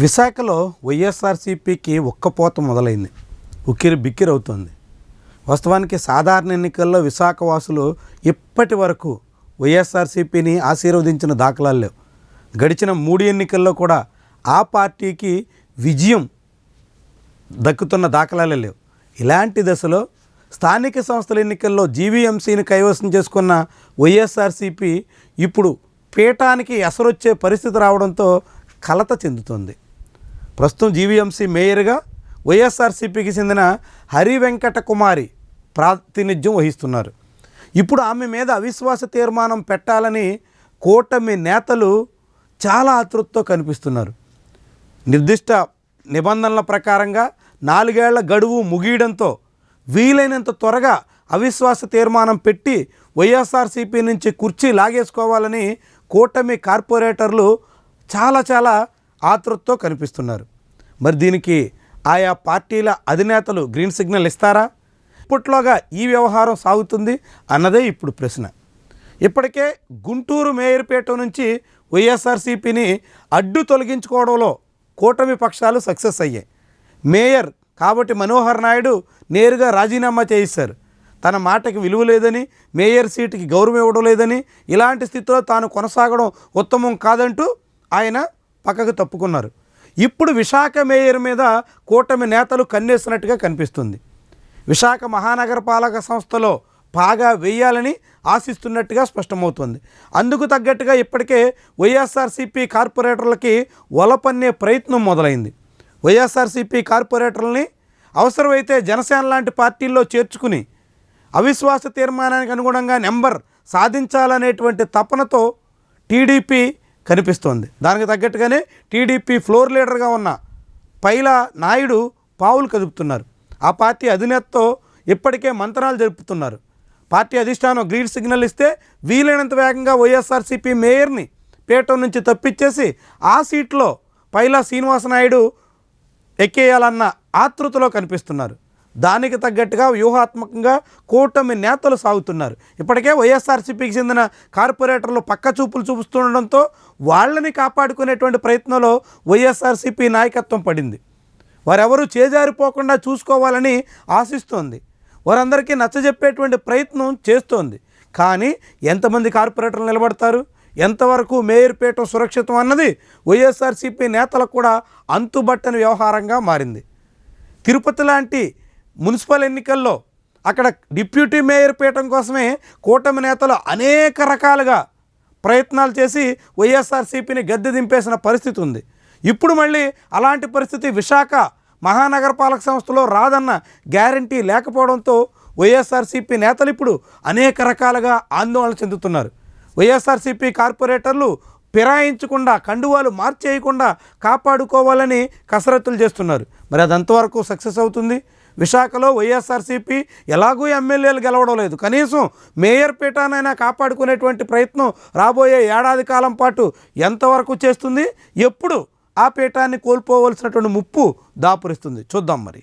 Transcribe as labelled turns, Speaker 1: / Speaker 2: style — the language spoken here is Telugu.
Speaker 1: విశాఖలో వైఎస్ఆర్సీపీకి ఒక్కపోత మొదలైంది. ఉక్కిరి బిక్కిరి అవుతుంది. వాస్తవానికి సాధారణ ఎన్నికల్లో విశాఖ వాసులు ఇప్పటి వరకు వైఎస్ఆర్సీపీని ఆశీర్వదించిన దాఖలాలు లేవు. గడిచిన 3 ఎన్నికల్లో కూడా ఆ పార్టీకి విజయం దక్కుతున్న దాఖలాలే లేవు. ఇలాంటి దశలో స్థానిక సంస్థల ఎన్నికల్లో జీవీఎంసీని కైవసం చేసుకున్న వైఎస్ఆర్సీపీ ఇప్పుడు పీఠానికి ఎసరొచ్చే పరిస్థితి రావడంతో కలత చెందుతుంది. ప్రస్తుతం జీవీఎంసీ మేయర్గా వైఎస్ఆర్సీపీకి చెందిన హరివెంకట కుమారి ప్రాతినిధ్యం వహిస్తున్నారు. ఇప్పుడు ఆమె మీద అవిశ్వాస తీర్మానం పెట్టాలని కూటమి నేతలు చాలా ఆతృతతో కనిపిస్తున్నారు. నిర్దిష్ట నిబంధనల ప్రకారంగా 4 ఏళ్ల గడువు ముగియడంతో వీలైనంత త్వరగా అవిశ్వాస తీర్మానం పెట్టి వైఎస్ఆర్సీపీ నుంచి కుర్చీ లాగేసుకోవాలని కూటమి కార్పొరేటర్లు చాలా ఆతృతతో కనిపిస్తున్నారు. మరి దీనికి ఆయా పార్టీల అధినేతలు గ్రీన్ సిగ్నల్ ఇస్తారా? ఇప్పట్లోగా ఈ వ్యవహారం సాగుతుంది అన్నదే ఇప్పుడు ప్రశ్న. ఇప్పటికే గుంటూరు మేయర్పేట నుంచి వైఎస్ఆర్సీపీని అడ్డు తొలగించుకోవడంలో కూటమి పక్షాలు సక్సెస్ అయ్యాయి. మేయర్ కాబట్టి మనోహర్ నాయుడు నేరుగా రాజీనామా చేయిస్తారు. తన మాటకి విలువ లేదని, మేయర్ సీటుకి గౌరవం ఇవ్వడం లేదని, ఇలాంటి స్థితిలో తాను కొనసాగడం ఉత్తమం కాదంటూ ఆయన పక్కకు తప్పుకున్నారు. ఇప్పుడు విశాఖ మేయర్ మీద కూటమి నేతలు కన్నేసినట్టుగా కనిపిస్తుంది. విశాఖ మహానగర పాలక సంస్థలో బాగా వేయాలని ఆశిస్తున్నట్టుగా స్పష్టమవుతుంది. అందుకు తగ్గట్టుగా ఇప్పటికే వైఎస్ఆర్సీపీ కార్పొరేటర్లకి వలపన్నే ప్రయత్నం మొదలైంది. వైఎస్ఆర్సీపీ కార్పొరేటర్లని అవసరమైతే జనసేన లాంటి పార్టీల్లో చేర్చుకుని అవిశ్వాస తీర్మానానికి అనుగుణంగా నెంబర్ సాధించాలనేటువంటి తపనతో టీడీపీ కనిపిస్తోంది. దానికి తగ్గట్టుగానే టీడీపీ ఫ్లోర్ లీడర్గా ఉన్న పైల నాయుడు పావులు కదుపుతున్నారు. ఆ పార్టీ అధినేతతో ఇప్పటికే మంతనాలు జరుపుతున్నారు. పార్టీ అధిష్టానం గ్రీన్ సిగ్నల్ ఇస్తే వీలైనంత వేగంగా వైఎస్ఆర్సీపీ మేయర్ని పీఠం నుంచి తప్పించేసి ఆ సీట్లో పైలా శ్రీనివాసనాయుడు ఎక్కేయాలన్న ఆతృతలో కనిపిస్తున్నారు. దానికి తగ్గట్టుగా వ్యూహాత్మకంగా కూటమి నేతలు సాగుతున్నారు. ఇప్పటికే వైఎస్ఆర్సీపీకి చెందిన కార్పొరేటర్లు పక్క చూపులు చూపుతుండడంతో వాళ్ళని కాపాడుకునేటువంటి ప్రయత్నంలో వైఎస్ఆర్సీపీ నాయకత్వం పడింది. వారెవరూ చేజారిపోకుండా చూసుకోవాలని ఆశిస్తోంది. వారందరికీ నచ్చజెప్పేటువంటి ప్రయత్నం చేస్తోంది. కానీ ఎంతమంది కార్పొరేటర్లు నిలబడతారు, ఎంతవరకు మేయర్పేట సురక్షితం అన్నది వైఎస్ఆర్సీపీ నేతలకు కూడా అంతుబట్టని వ్యవహారంగా మారింది. తిరుపతి లాంటి మున్సిపల్ ఎన్నికల్లో అక్కడ డిప్యూటీ మేయర్ పీఠం కోసమే కూటమి నేతలు అనేక రకాలుగా ప్రయత్నాలు చేసి వైఎస్ఆర్సీపీని గద్దె దింపేసిన పరిస్థితి ఉంది. ఇప్పుడు మళ్ళీ అలాంటి పరిస్థితి విశాఖ మహానగరపాలక సంస్థలో రాదన్న గ్యారంటీ లేకపోవడంతో వైఎస్ఆర్సీపీ నేతలు ఇప్పుడు అనేక రకాలుగా ఆందోళన చెందుతున్నారు. వైఎస్ఆర్సీపీ కార్పొరేటర్లు ఫిరాయించకుండా, కండువాలు మార్చేయకుండా కాపాడుకోవాలని కసరత్తులు చేస్తున్నారు. మరి అది అంతవరకు సక్సెస్ అవుతుంది? విశాఖలో వైఎస్ఆర్సీపీ ఎలాగూ ఎమ్మెల్యేలు గెలవడం లేదు. కనీసం మేయర్ పీఠానైనా కాపాడుకునేటువంటి ప్రయత్నం రాబోయే ఏడాది కాలం పాటు ఎంతవరకు చేస్తుంది? ఎప్పుడు ఆ పీఠాన్ని కోల్పోవలసినటువంటి ముప్పు దాపురిస్తుంది? చూద్దాం మరి.